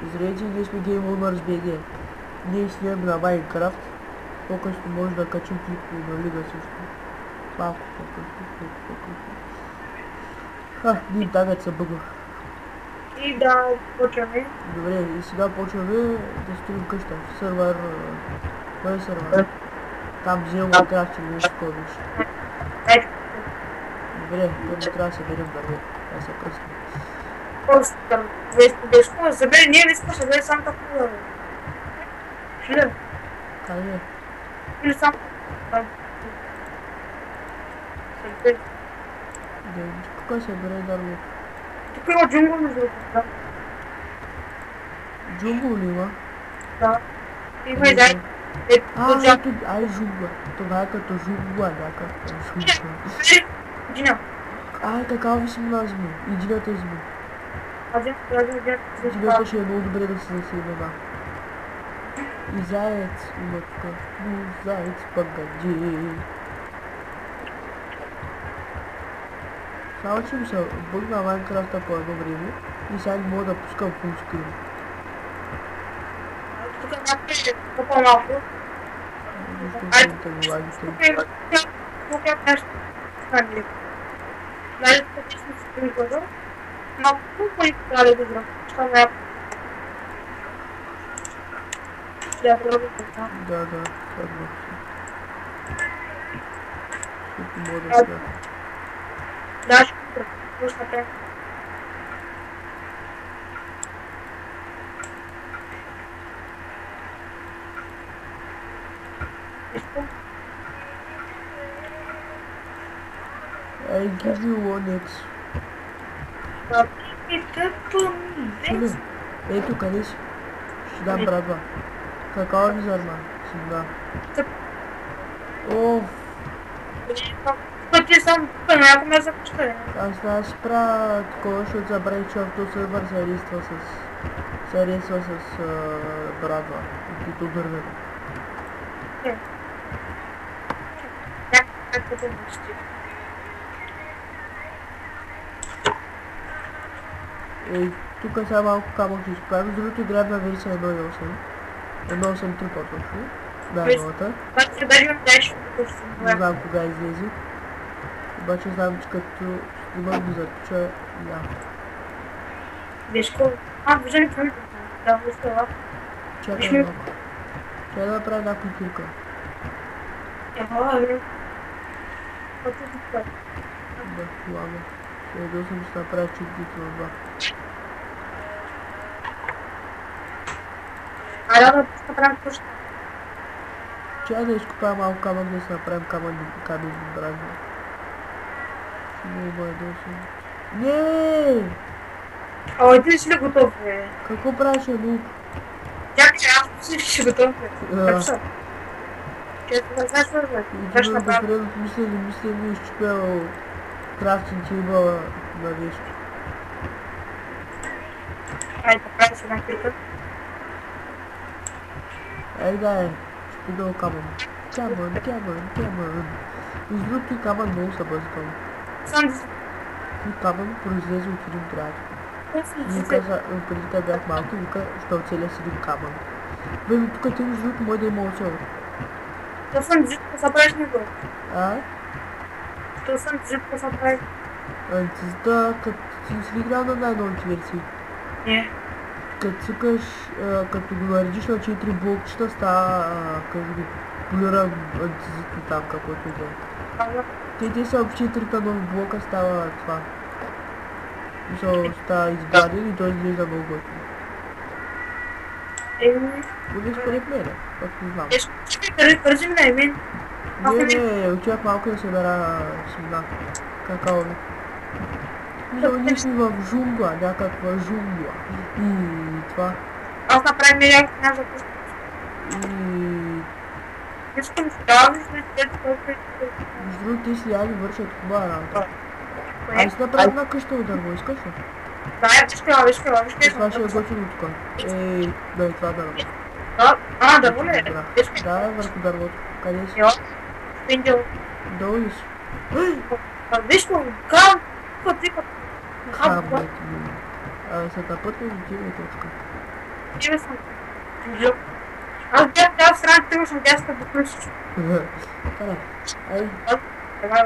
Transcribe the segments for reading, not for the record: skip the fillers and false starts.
Зрите, если Game Over BG не снимем на Майнкрафт, пока что можно качать клипку на Лига Сушка. Малко по-късно. Ха, не давят бъга. И да почваме. Добре, и сега почваме да строим къща. Сървър... Кой е сървър? Там взел Майнкрафт или нещо такова беше. Добре, първо трябва да се берем дърво. Да се пръсне. Просто там 210. Забери, не искаш, забери сам такова. Шля. Къде? Или сам. Забери. Кой се бере дърво? Тук има джунгъл между другото. Джунгъл ли има? Да. Има и дай. Ето, ай жугла. Това е като жугла, някаква жугла. Дина. Ай, такава ви си назва. И динята изми. Динята ще е много добре да се заседне, да. И заец има тук. Ну, заец пъгади. Само че ми се бъгна Майнкрафта по едно време и сега не мога да пускам фулскрин. Тук някакъв по-малко. Защо да го лагите? Тук е нещо. Нали, тук ще си пригодил. Малко по-малко трябва да го що не е. Да, това. Да, съдвах се. Защото мога да сега. Да, ще пускате. I give you 1x. Чули? Ето къде си? Ще дам брадва. Какава ви зарма? Си да. Оф. Ти сам тук някакво ме започта. Аз трябва да си правя такова, защото забравих, че автосървър се арейства с брадва. И то дървено. Някакво те мечти. Ей, тук сега малко камък ще изправим. Другото играем версия 1.8. 1.8.3 по-точно. Да, новата. Обаче даже имам нещо, което съм Не знам кога излезе. Обаче знам, че като снимам го заточа, я. Виж колко? Вижда ли твоите? Да, остава. Чакай малко. Трябва да направя една културка. Какво? Да, ладно. Следил съм, че ще направя чудито на два. Айде да направим къща. Чакай да изкопая малко камък, да си направим камък бразни. Много бъде Не! Ой, ти си ли готов, бе? Какво правиш, Лук? Чакай, аз си ще готов, бе. Как са? Чакай, знаеш ли, бе? Как ще направим? Мисля, ми изчупял крафтинг тейбъла на нещо. Айде, правим си една кирка. Ей, дай, ще пидал камън. Камън. Между другото и камън много са бъзгал. Сам да си... И камън произлезе от един град. И Вика, каза, преди те бях малки, вика, ще оцеля с един камън. Бе, тук ти между другото може да има оцел. то съм джип, да се правиш него. А? То съм джип, да се правиш. Антизда, като си играл на най-новите версии. Не. Като цъкаш, като го наредиш на 4 блокчета, става, как ги полира антизитно там, каквото е. Ага. Те са в 4 нови блока, става това. Мисъл, става изграден и той изглежда много готино. Поне според мене, пък не знам. Чакай, бързи ми на имен. Не, отивах малко да се бера семена. Какао ли. Мисъл, ние сме в жунгла, някаква жунгла. И това. Аз направим някакъв за пуска. И... Искам да виж на тези колко е. Между другото, ти си яли вършат хубава работа. Ай си направи една къща от дърво, искаш ли? Да, виж къде. Това ще е готино тук. Ей, дай това дърво. Дърво ли е? Да, върху дървото. Къде си? Пиндил. Долу ли си? Виж какво, кам, ти Камък ми. Се тъпът ли отива точка? Тебе съм. Аз бях цял сран, тъй съм тя да включиш. Кара, ай, Давай.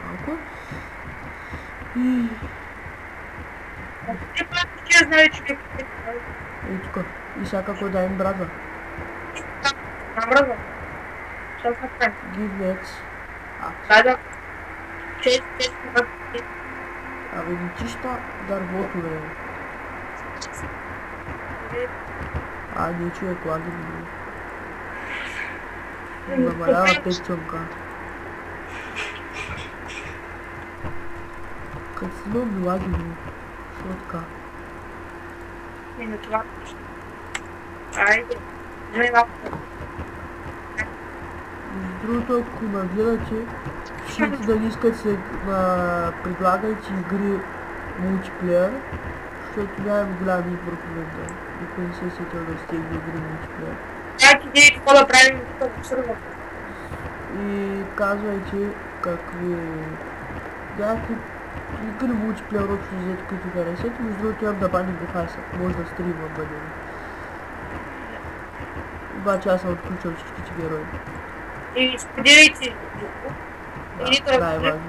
малко. И Ти пак ще знае, че тук. И сега какво да им браза? намръзва. Ще се направим. Give next. Да. Чест, Абе, чища дървото, бе. Не човек, лаги ми. Намалява течонка. Като си много лаги ми. Що така? на това. Айде. Вземи малко. Между другото, ако нагледате, пишете дали искат се предлагайте игри мултиплеер, защото нямам голям избор в момента. Никой не се е сетил да стигне игри мултиплеер. Дайте идеи какво да правим в сервера. И казвайте какви някакви игри мултиплеер общо взето, които харесате. Между другото имам да баним Дефайса, може да стримам бъдем. Обаче аз съм отключил всичките герои. И споделяйте Да, най-важно.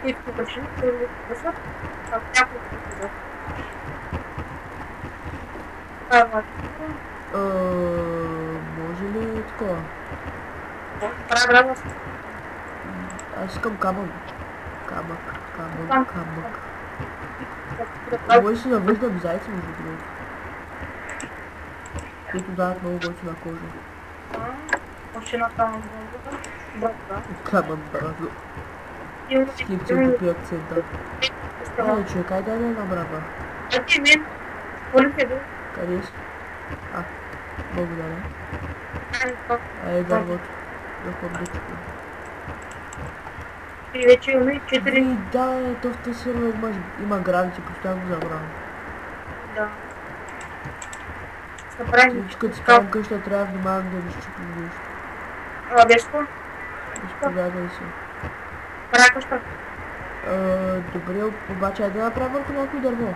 които покачим, които покачват, ако някой покачва. Това е важно. Може ли такова? Правя радост. Аз искам камък. Камък. Може си да виждам зайци между другото. Които дават много готина кожа. Машината на бърза. Камък бързо. Скипци купи акцента. Човек, ай дай една браба. Ати мен. Полите бе. Къде си? Благодаря. Дървото. Да ходочко. И вече имаме 4. Да, то в тази сервер има гравити, постоянно забравям. Да. Направим. Като си правим къща, трябва внимавам да не щупим нещо. Бешко? Изповядай се. Правя къща. Добре, обаче айде да направим върху някой дърво.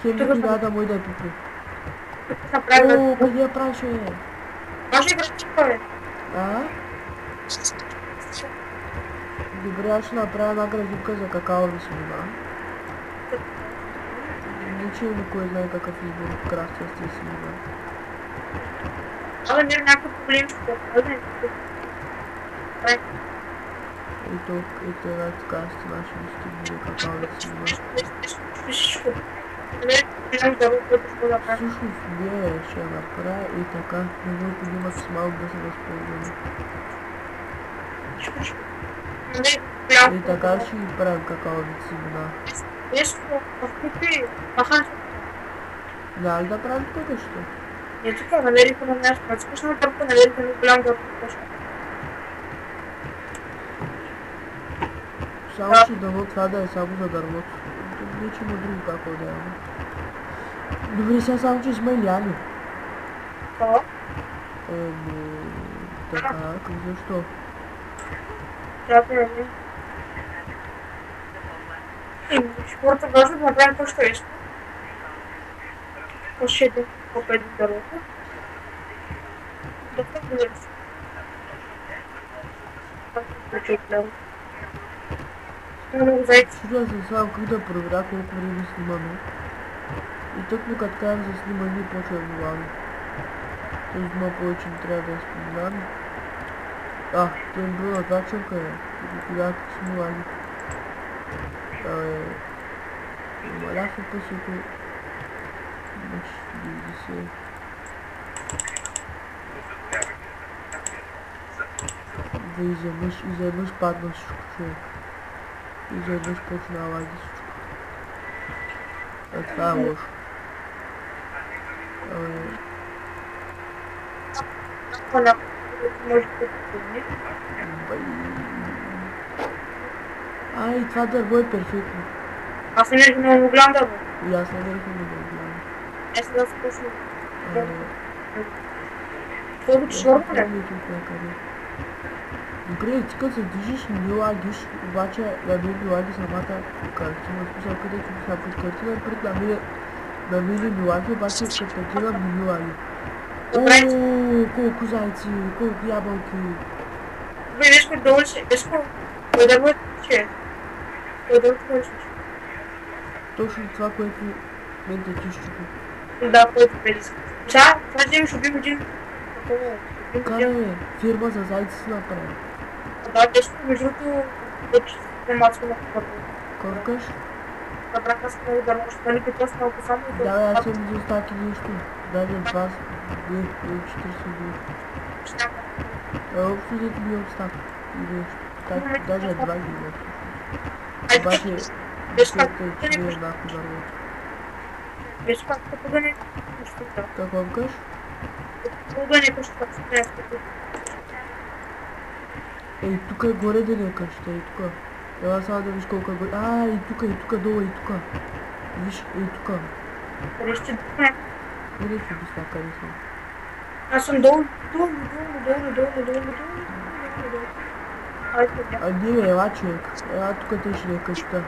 Хеми да му и да е пипи. Къде я правиш, бе? Може връщика, бе. Добре, аз ще направя една градивка за какао да си внимавам. Ничего никой знае какъв избор в крафтия сте си внимавам. Абе, мир някакъв проблем ще бъде. Ето една така стена ще ми стигне какао да си внимавам. Всъщност не ще направя и така, не може да максимално да се възползваме. И така ще ги правим какао да си внимавам. Няма ли да правим тук нещо? Не така, намерихме на място. На скучна търпа, намерихме на голям дърпа. Само ще дано това да е само за дървото. Не че има друго какво да имаме. Добре, сега само че сме ляни. Какво? Така, защо? Трябва да е. Шкурата важно да направим точно нещо. По 6, по 5 дървата. Да се гледа. Много зайци. Чудя се само как да проверя колко време снимаме. И тъкмо като кажем за снимане почва да внимаваме. Тоест много повече не трябва да я споменаме. Те им било на това чука, бе. Кога като сме лаги. Намалях фокусите. Значи 90. Да изведнъж падна всичко, човек. Изведнъж почна да лаги всичко. Това е лошо. И това дърво е перфектно. Аз намерих много голям дърво. И аз намерих много голям. Аз да се пусна. Това е свърна, ли? Добре, ти като се движиш не лагиш, обаче на мен ми лаги самата картина. В смисъл, където са под картина, пред на мен ми лаги, обаче като гледам не ми лаги. Добре. Ооо, колко зайци, колко ябълки. Добре, нещо долу си. Нещо, кой да бъде, че? Кой да бъде, Точно това, което мен те ти щупи. да, който преди. Сега, това вземеш убим един. Кане, бе, фирма за зайци си направи. Да, нещо, между другото, вече не мацка на хората. Коркаш? Добра, аз много да може да ни питаш малко само и Да, бе, аз съм видел стаки нещо. Даже 2, 2, 42. Общо взето ми обстака. И нещо. Так, даже 2 ги има. Обаче, мисълта е, че не е нахуй да работи. Виж как като да не нещо да. Какво викаш? Като да не къща, как се трябва да. Ей, тук е горе да не е къща, ей тук. Ела само да виж колко е горе. А, и тук, долу, и тук. Виж, ей тук. Къде ще духме? Къде ще би стака, къде съм? Аз съм долу. Айде, да. А не бе, ела човек. Ела тук те ще не е къща.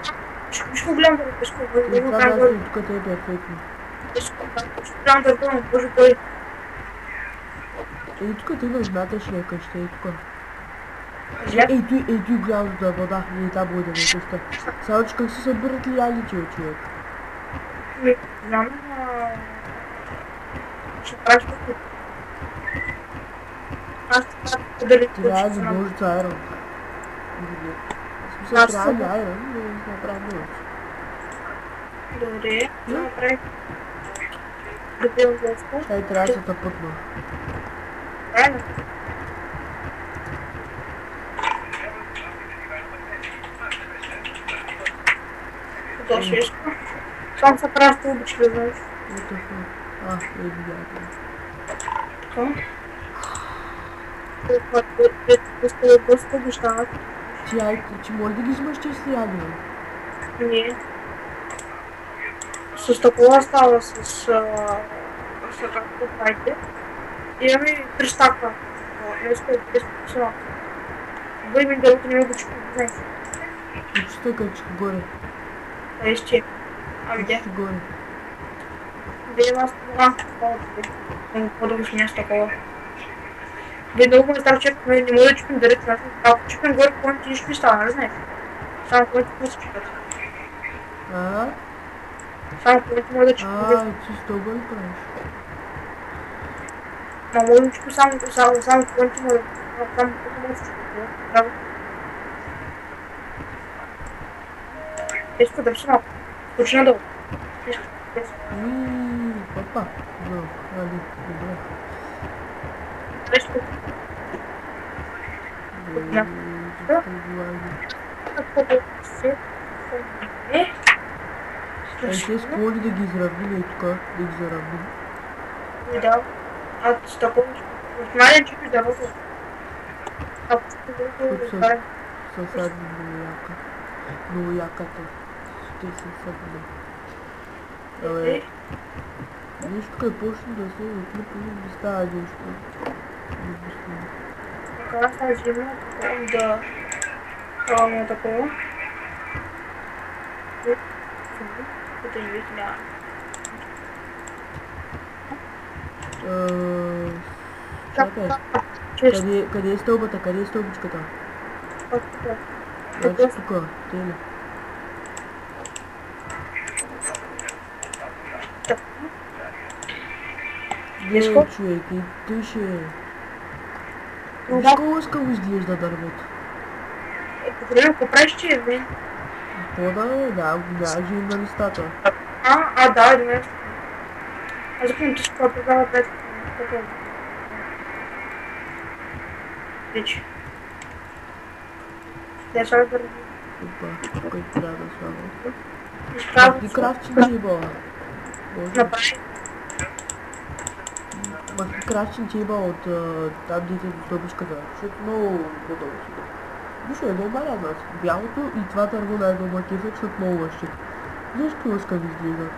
Ще го гледам да пешко. И това място и тук те е перфектно. Ще гледам да гледам, боже кой. Ей тук те на земята ще не е къща, ей тук. Зле? Ей той голямата вода, и там буде да е къща. Само че как се събират ли ялите, човек? Знам, ще правиш какво. Аз трябва да ли Трябва да може за айрон. В смисъл трябва да айрон, но не се направи много. Добре, да направим. Да пием войско. Ей, трябва да се тъпътна. Правильно. Да, шешка. Сам се прави сте обича, да знаеш. Ето фу. А, ей, видяте. Така. Това е доста обещават. Ти може да ги взимаш чести ядове? Не. С такова става с както правите. Имаме 3 стака. Нещо е 10 писала. Бъдем дълго не обича, знаеш. Почитай качка горе. Да изче. А видя. Почти горе. Видим аз това. Много по-дълго с място такова. Бе, много ме стар чек, не мога да чупим директно. Ако чупим горе, по-нито нищо не става, не знаеш. Само който не се чупят. А? Само който може да чупим горе. Ти стълба ли правиш? Ма може да чупим само който може да се чупят. Браво. Ето, държи малко. Почина долу. Папа. Да, али, добре. Ето. Да. Ей, те с коли да ги изравним и тук, да ги заравним. Да. А с такова... Мален чупи да работа. Ако чупи да Съседни много яка. Много яката. Ще се съдне. Абе, нещо тук е почна да се отлипи и да става нещо. Така, тази зима, да... Правилно такова. Като не вижда няма. Чакай. Къде е стълбата? Къде е стълбичката? Значи тук, теле. Не, човек, и тъше. Виж колко скъпо изглежда дървото. Добре, какво правиш, че е, бе? Да, даже и на листата. Да, един нещо. Аз запомням, че ще продава пред такова. Вече. Я сега да... Опа, тук трябва да слага. Изправо. Ти крафти не е бала. Направи. Махни крафти не е бала от там дете до стълбичката, защото много по-дълго си. Виж, едно маля нас. Бялото и това дърво на едно макефе, защото много лъщик. Виж какво иска да изглежда.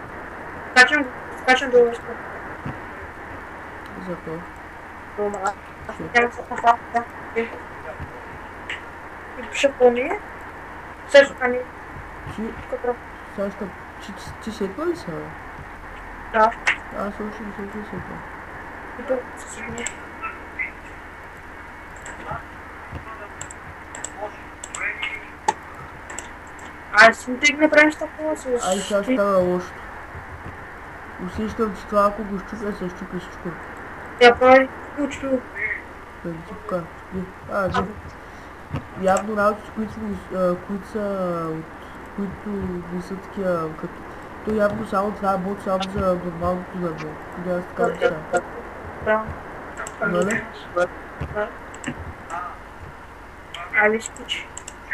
Скачам до лъща. За какво? Дома. Няма се пасава. и препълни. Също така не Ти, като сега ще... Ти сетва ли се, бе? да. Аз още не съм ти сетва. И то с не. Ай, си ти не правиш такова с... Ай, сега става лошо. Усещам, че това ако го щупя, се щупи всичко. Я прави ключово. Да ги чупка. Да. Явно работи, които са от... които не са такива, като... То явно само това е бот само за нормалното дърво. Тогава така неща. Да. Нали? Да. Ай, виж, пичи.